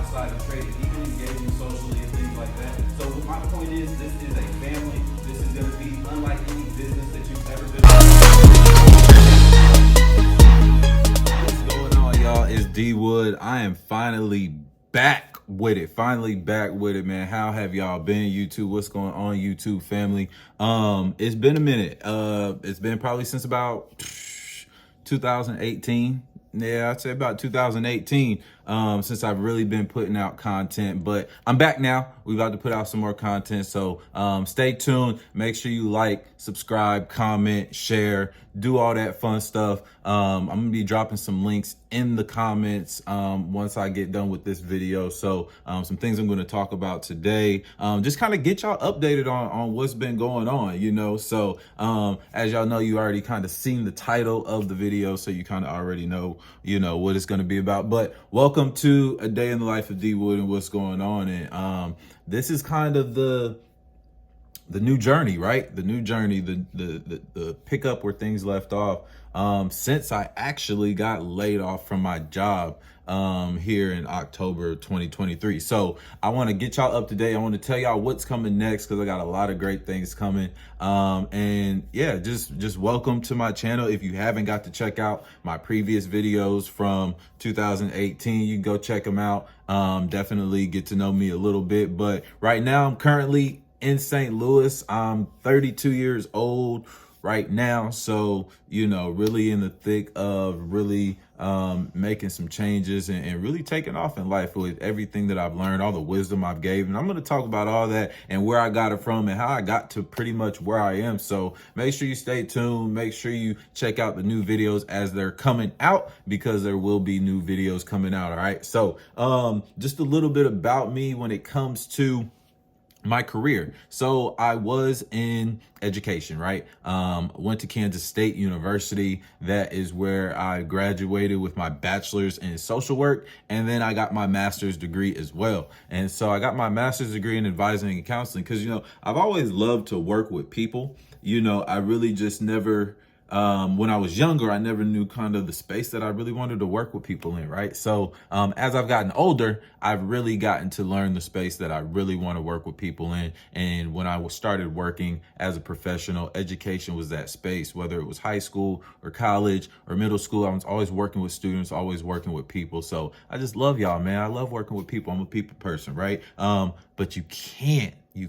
outside of trading, even engaging socially and things like that. So my point is, this is a family. This is going to be unlike any business that you've ever been. What's going on, y'all? It's D Wood. I am finally back with it. Man. How have y'all been, YouTube? What's going on, YouTube family? It's been a minute. It's been probably since about 2018. Yeah, I'd say about 2018 since I've really been putting out content, but I'm back now. We're about to put out some more content, so stay tuned. Make sure you like, subscribe, comment, share, do all that fun stuff. I'm gonna be dropping some links in the comments once I get done with this video. So some things I'm going to talk about today, just kind of get y'all updated on what's been going on, you know. So as y'all know, you already kind of seen the title of the video, so you kind of already know, you know, what it's going to be about. But welcome to a day in the life of D Wood and what's going on. And this is kind of the new journey, right? The new journey, the pickup where things left off since I actually got laid off from my job here in October 2023. So I want to get y'all up to date. I want to tell y'all what's coming next because I got a lot of great things coming. And yeah, just welcome to my channel. If you haven't got to check out my previous videos from 2018, you can go check them out. Definitely get to know me a little bit. But right now I'm currently in St. Louis. I'm 32 years old right now. So, you know, really in the thick of really making some changes and really taking off in life with everything that I've learned, all the wisdom I've gave. And I'm going to talk about all that and where I got it from and how I got to pretty much where I am. So make sure you stay tuned. Make sure you check out the new videos as they're coming out, because there will be new videos coming out. All right. So just a little bit about me when it comes to my career. So I was in education, right? Went to Kansas State University. That is where I graduated with my bachelor's in social work. And then I got my master's degree as well. And so I got my master's degree in advising and counseling because, you know, I've always loved to work with people. You know, I really just never, when I was younger, I never knew kind of the space that I really wanted to work with people in, right? So as I've gotten older, I've really gotten to learn the space that I really want to work with people in. And when I started working as a professional, education was that space, whether it was high school or college or middle school. I was always working with students, always working with people. So I just love y'all, man. I love working with people. I'm a people person, right? But you can't be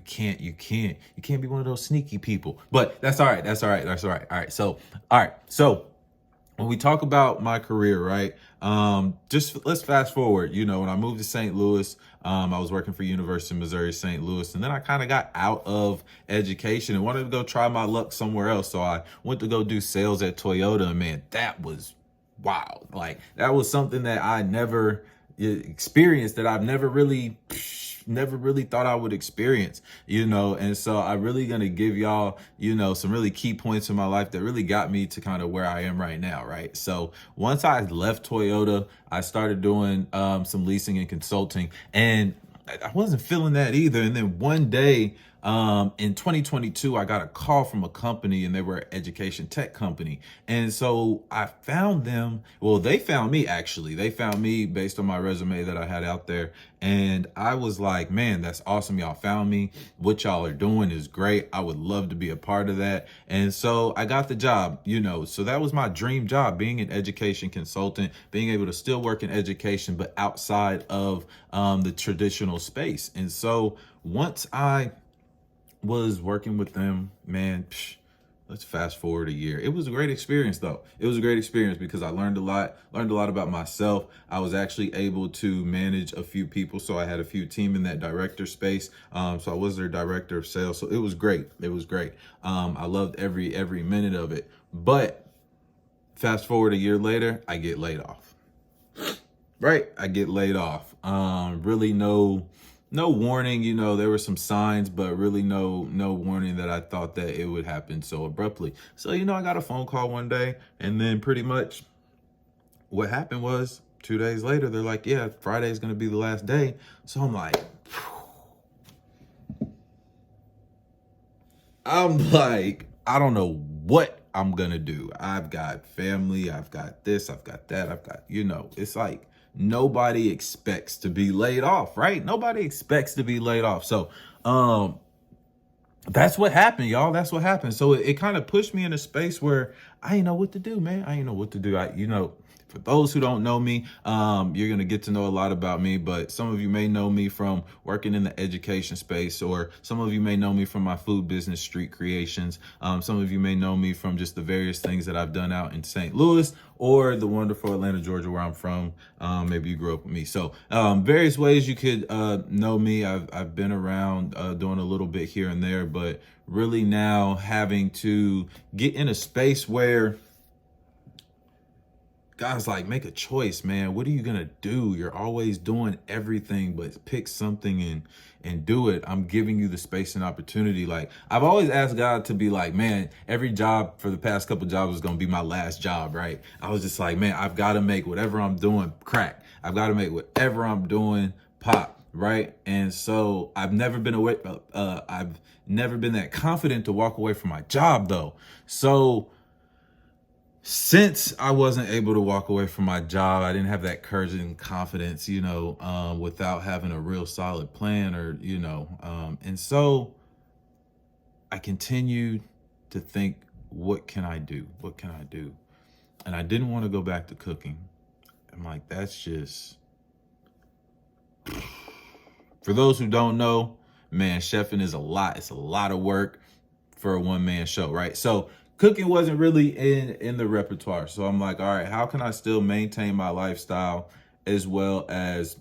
one of those sneaky people, but that's all right. All right. So when we talk about my career, right? Just let's fast forward. You know, when I moved to St. Louis, I was working for University of Missouri, St. Louis, and then I kind of got out of education and wanted to go try my luck somewhere else. So I went to go do sales at Toyota, and man, that was wild. Like that was something that I never experienced, that I've never really thought I would experience, you know. And so I'm really going to give y'all, you know, some really key points in my life that really got me to kind of where I am right now, right? So once I left Toyota, I started doing some leasing and consulting, and I wasn't feeling that either. And then one day in 2022, I got a call from a company, and they were an education tech company. And so I found them. Well, they found me, actually. They found me based on my resume that I had out there. And I was like, man, that's awesome. Y'all found me. What y'all are doing is great. I would love to be a part of that. And so I got the job, you know. So that was my dream job, being an education consultant, being able to still work in education, but outside of the traditional space. And so once I was working with them, man, let's fast forward a year. It was a great experience, though. It was a great experience because I learned a lot about myself. I was actually able to manage a few people. So I had a few team in that director space. So I was their director of sales. So it was great. It was great. I loved every minute of it. But fast forward a year later, I get laid off. Right? I get laid off. Really no warning, you know. There were some signs, but really no warning that I thought that it would happen so abruptly. So, you know, I got a phone call one day, and then pretty much what happened was 2 days later, they're like, yeah, Friday is going to be the last day. So I'm like, I don't know what I'm going to do. I've got family, I've got this, I've got that, I've got, you know, it's like nobody expects to be laid off, right? Nobody expects to be laid off. So, that's what happened, y'all. That's what happened. So it kind of pushed me in a space where I didn't know what to do, man. I didn't know what to do. For those who don't know me, you're going to get to know a lot about me, but some of you may know me from working in the education space, or some of you may know me from my food business, Street Creations. Some of you may know me from just the various things that I've done out in St. Louis or the wonderful Atlanta, Georgia, where I'm from. Maybe you grew up with me. So various ways you could know me. I've been around doing a little bit here and there, but really now having to get in a space where guys, like, make a choice, man. What are you gonna do? You're always doing everything, but pick something and do it. I'm giving you the space and opportunity. Like, I've always asked God to be like, man, every job for the past couple jobs was gonna be my last job, right? I was just like, man, I've got to make whatever I'm doing crack. I've got to make whatever I'm doing pop, right? And so I've never been that confident to walk away from my job, though. So since I wasn't able to walk away from my job, I didn't have that courage and confidence, without having a real solid plan, and so I continued to think, what can I do? What can I do? And I didn't want to go back to cooking. I'm like, that's just, for those who don't know, man, chefing is a lot. It's a lot of work for a one-man show, right? So cooking wasn't really in the repertoire. So I'm like, all right, how can I still maintain my lifestyle as well as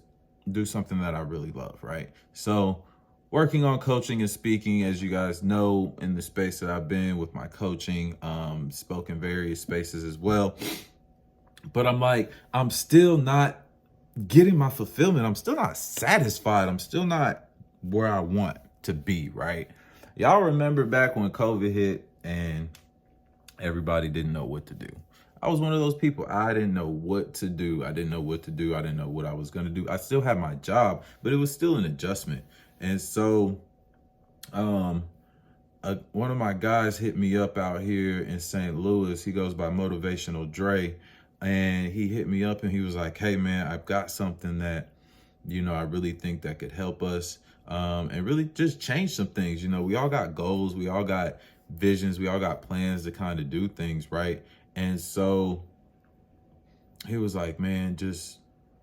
do something that I really love, right? So working on coaching and speaking, as you guys know, in the space that I've been with my coaching, spoken various spaces as well. But I'm like, I'm still not getting my fulfillment. I'm still not satisfied. I'm still not where I want to be, right? Y'all remember back when COVID hit and everybody didn't know what to do. I was one of those people. I didn't know what to do. I didn't know what to do. I didn't know what I was going to do. I still had my job, but it was still an adjustment. And so one of my guys hit me up out here in St. Louis. He goes by Motivational Dre. And he hit me up and he was like, hey, man, I've got something that, I really think that could help us and really just change some things. We all got goals. We all got visions. We all got plans to kind of do things, right? And so he was like, man, just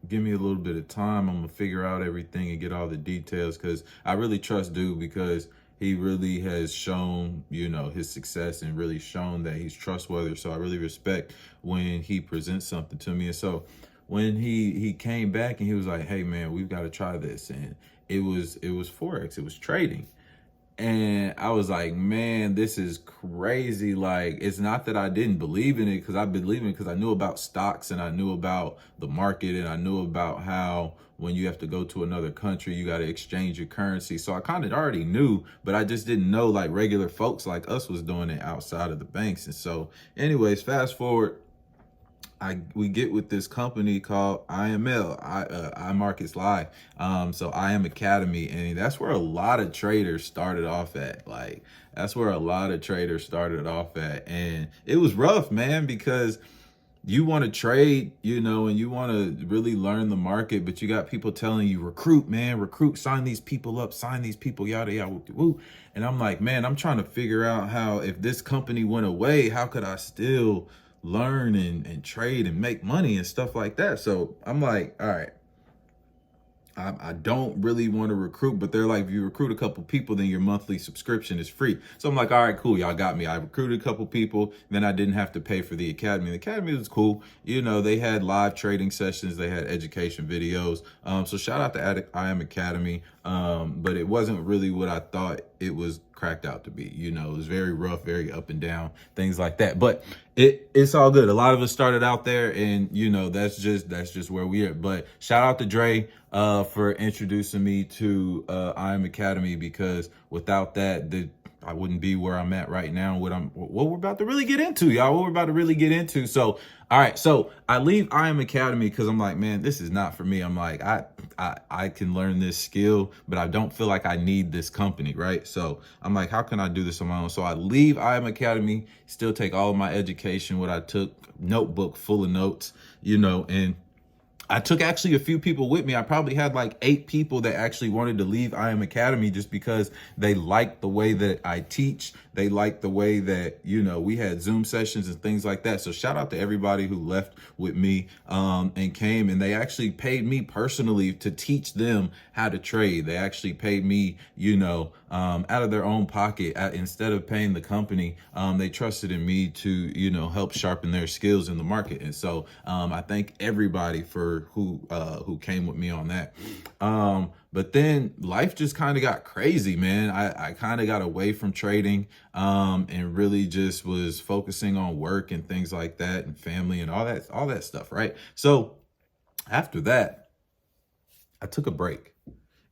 give me a little bit of time. I'm gonna figure out everything and get all the details, because I really trust dude, because he really has shown, his success and really shown that he's trustworthy. So I really respect when he presents something to me. And so when he came back and he was like, hey man, we've got to try this. And it was forex, it was trading. And I was like, man, this is crazy. Like, it's not that I didn't believe in it, because I believe in it because I knew about stocks and I knew about the market and I knew about how when you have to go to another country, you got to exchange your currency. So I kind of already knew, but I just didn't know like regular folks like us was doing it outside of the banks. And so anyways, fast forward, we get with this company called IML, iMarkets Live. So I Am Academy, and that's where a lot of traders started off at. Like, that's where a lot of traders started off at. And it was rough, man, because you want to trade, and you want to really learn the market, but you got people telling you, recruit, man, recruit, sign these people up, sign these people, yada, yada, woo. And I'm like, man, I'm trying to figure out how, if this company went away, how could I still learn and trade and make money and stuff like that? So I'm like, all right, I don't really want to recruit, but they're like, if you recruit a couple people, then your monthly subscription is free. So I'm like, all right, cool. Y'all got me. I recruited a couple people. Then I didn't have to pay for the academy. The academy was cool. They had live trading sessions. They had education videos. So shout out to I Am Academy. But it wasn't really what I thought it was cracked out to be. It was very rough, very up and down, things like that. But it's all good. A lot of us started out there, and that's just where we are. But shout out to Dre for introducing me to I Am Academy, because without that, I wouldn't be where I'm at right now. What we're about to really get into, y'all. What we're about to really get into. So, all right. So I leave I Am Academy because I'm like, man, this is not for me. I'm like, I can learn this skill, but I don't feel like I need this company, right? So I'm like, how can I do this on my own? So I leave I Am Academy, still take all of my education, what I took, notebook full of notes, and I took actually a few people with me. I probably had like 8 people that actually wanted to leave I Am Academy just because they liked the way that I teach. They liked the way that, you know, we had Zoom sessions and things like that. So shout out to everybody who left with me and came, and they actually paid me personally to teach them how to trade. They actually paid me, you know, out of their own pocket. Instead of paying the company, they trusted in me to, you know, help sharpen their skills in the market. And so I thank everybody for who came with me on that. But then life just kind of got crazy, man. I kind of got away from trading and really just was focusing on work and things like that and family and all that stuff, right? So after that, I took a break.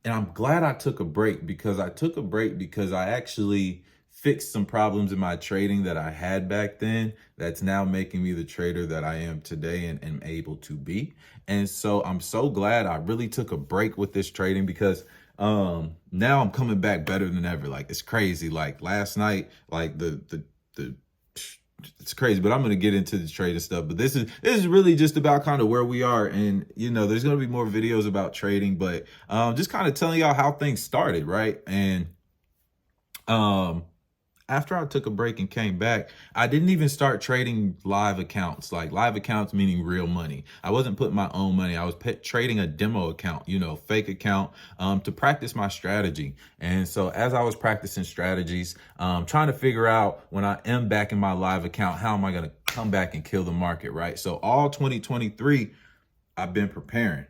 And I'm glad I took a break because I actually fixed some problems in my trading that I had back then that's now making me the trader that I am today and am able to be. And so I'm so glad I really took a break with this trading because now I'm coming back better than ever. Like, it's crazy. Like last night, like the it's crazy, but I'm going to get into the trading stuff. But this is really just about kind of where we are. And, you know, there's going to be more videos about trading, but just kind of telling y'all how things started, right? And after I took a break and came back, I didn't even start trading live accounts, like live accounts, meaning real money. I wasn't putting my own money. I was trading a demo account, you know, fake account to practice my strategy. And so as I was practicing strategies, trying to figure out when I am back in my live account, how am I going to come back and kill the market, right? So all 2023, I've been preparing.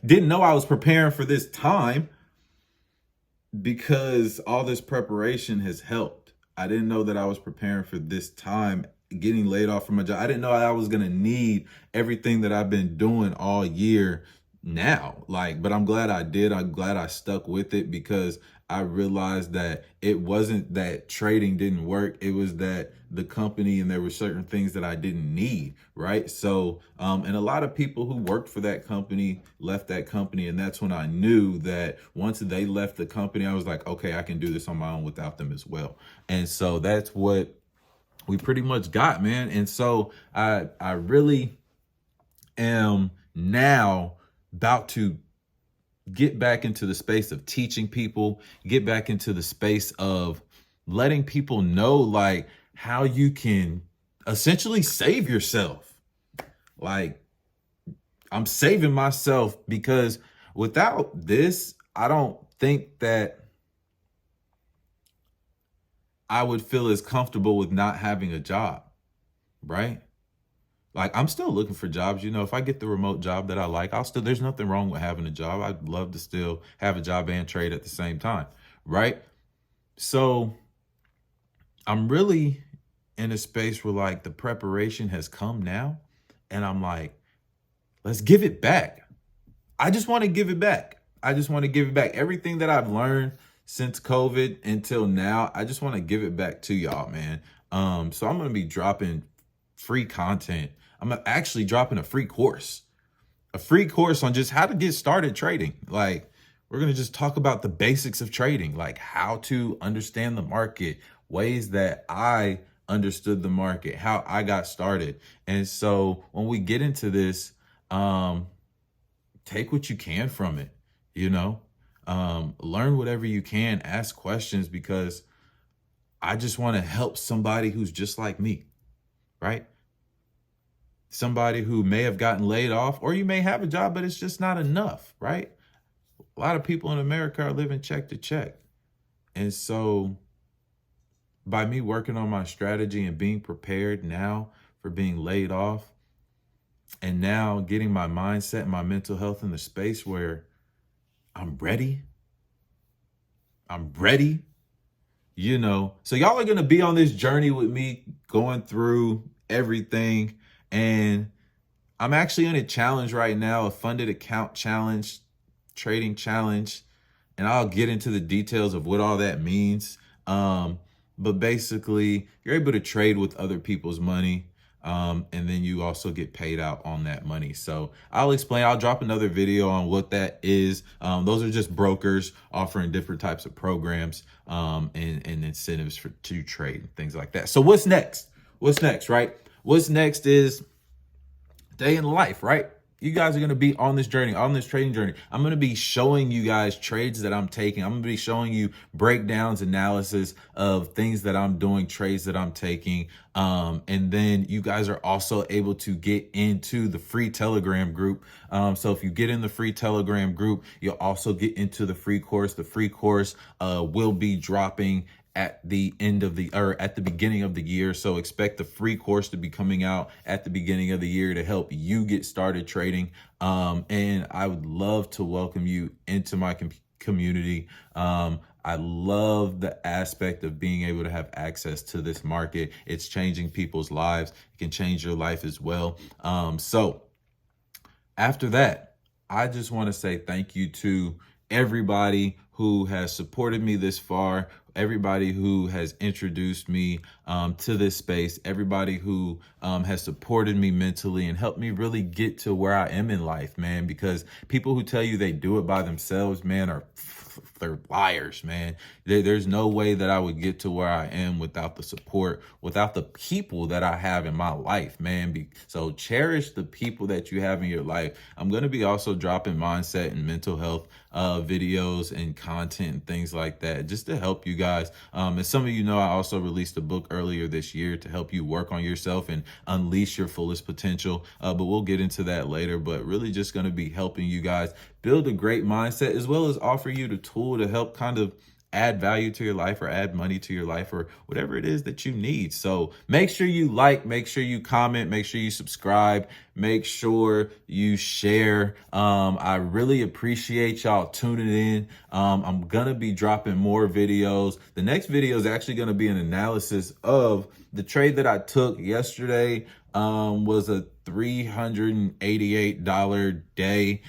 Didn't know I was preparing for this time, because all this preparation has helped. I didn't know that I was preparing for this time, getting laid off from my job. I didn't know I was going to need everything that I've been doing all year now. Like, but I'm glad I did. I'm glad I stuck with it because I realized that it wasn't that trading didn't work. It was that the company and there were certain things that I didn't need, right? So, and a lot of people who worked for that company left that company. And that's when I knew that once they left the company, I was like, okay, I can do this on my own without them as well. And so that's what we pretty much got, man. And so I really am now about to get back into the space of teaching people, get back into the space of letting people know like how you can essentially save yourself. Like, I'm saving myself because without this, I don't think that I would feel as comfortable with not having a job, right? Like, I'm still looking for jobs. You know, if I get the remote job that I like, there's nothing wrong with having a job. I'd love to still have a job and trade at the same time, right? So I'm really in a space where like the preparation has come now. And I'm like, let's give it back. I just want to give it back. Everything that I've learned since COVID until now, I just want to give it back to y'all, man. So I'm going to be dropping free content. I'm actually dropping a free course on just how to get started trading. Like, we're going to just talk about the basics of trading, like how to understand the market, ways that I understood the market, how I got started. And so when we get into this, take what you can from it, you know, learn whatever you can, ask questions, because I just want to help somebody who's just like me, right? Somebody who may have gotten laid off, or you may have a job, but it's just not enough, right? A lot of people in America are living check to check. And so by me working on my strategy and being prepared now for being laid off, and now getting my mindset and my mental health in the space where I'm ready, you know. So y'all are going to be on this journey with me, going through everything. And I'm actually in a challenge right now, a funded account challenge, trading challenge. And I'll get into the details of what all that means. But basically, you're able to trade with other people's money. And then you also get paid out on that money. So I'll drop another video on what that is. Those are just brokers offering different types of programs and incentives to trade and things like that. So what's next? Right? What's next is day in life, right? you guys are going to be on this journey, on this trading journey. I'm going to be showing you guys trades that I'm taking. I'm going to be showing you breakdowns, analysis of things that I'm doing, trades that I'm taking. And then you guys are also able to get into the free Telegram group. So if you get in the free Telegram group, you'll also get into the free course. The free course will be dropping at the at the beginning of the year. So expect the free course to be coming out at the beginning of the year to help you get started trading. And I would love to welcome you into my community. I love the aspect of being able to have access to this market. It's changing people's lives. It can change your life as well. So after that, I just want to say thank you to everybody who has supported me this far, everybody who has introduced me to this space, everybody who has supported me mentally and helped me really get to where I am in life, man, because people who tell you they do it by themselves, man, they're liars, man. There's no way that I would get to where I am without the support, without the people that I have in my life, man. So cherish the people that you have in your life. I'm going to be also dropping mindset and mental health videos and content and things like that, just to help you guys. As some of you know, I also released a book earlier this year to help you work on yourself and unleash your fullest potential. But we'll get into that later. But really just going to be helping you guys build a great mindset, as well as offer you the tool to help kind of add value to your life or add money to your life or whatever it is that you need. So make sure you like, make sure you comment, make sure you subscribe, make sure you share. I really appreciate y'all tuning in. I'm going to be dropping more videos. The next video is actually going to be an analysis of the trade that I took yesterday. Was a $388 day.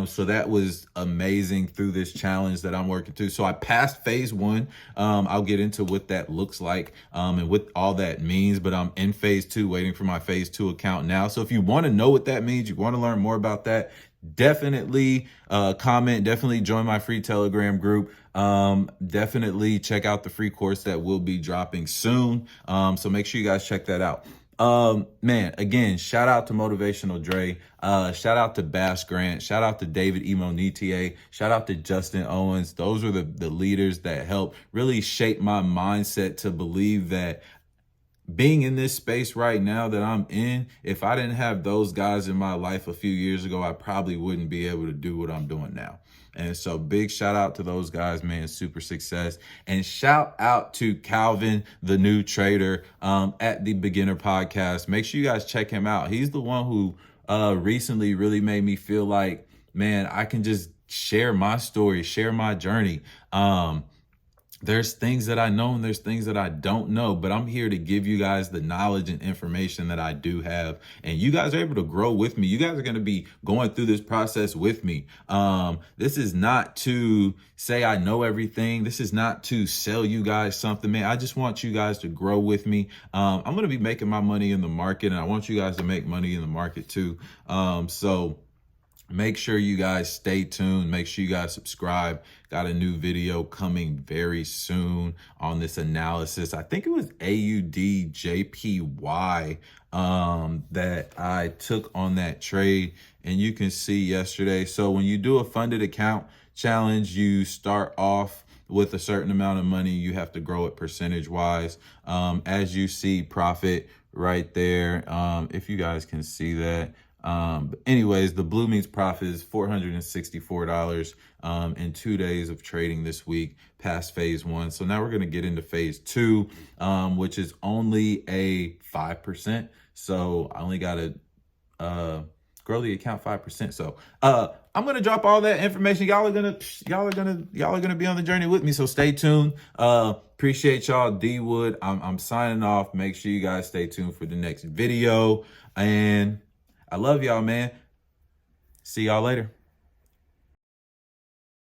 So that was amazing through this challenge that I'm working through. So I passed phase one. I'll get into what that looks like and what all that means, but I'm in phase two, waiting for my phase two account now. So if you want to know what that means, you want to learn more about that, definitely comment, definitely join my free Telegram group. Definitely check out the free course that will be dropping soon. So make sure you guys check that out. Man, again, shout out to Motivational Dre, shout out to Bass Grant, shout out to David Emonetier, shout out to Justin Owens. Those are the leaders that helped really shape my mindset to believe that being in this space right now that I'm in, if I didn't have those guys in my life a few years ago, I probably wouldn't be able to do what I'm doing now. And so big shout out to those guys, man. Super success. And shout out to Calvin, the new trader, at the Beginner Podcast. Make sure you guys check him out. He's the one who recently really made me feel like, man, I can just share my story, share my journey. There's things that I know and there's things that I don't know, but I'm here to give you guys the knowledge and information that I do have. And you guys are able to grow with me. You guys are going to be going through this process with me. This is not to say I know everything. This is not to sell you guys something, man. I just want you guys to grow with me. I'm going to be making my money in the market, and I want you guys to make money in the market too. So make sure you guys stay tuned. Make sure you guys subscribe. Got a new video coming very soon on this analysis. I think it was AUDJPY that I took on that trade. And you can see yesterday. So when you do a funded account challenge, you start off with a certain amount of money. You have to grow it percentage wise. As you see profit right there, if you guys can see that. But anyways, the blue means profit is $464 in 2 days of trading this week past phase one. So now we're going to get into phase two, which is only a 5%. So I only got to grow the account 5%. So I'm gonna drop all that information. Y'all are gonna be on the journey with me. So stay tuned. Appreciate y'all. D Wood. I'm signing off. Make sure you guys stay tuned for the next video. And I love y'all, man. See y'all later.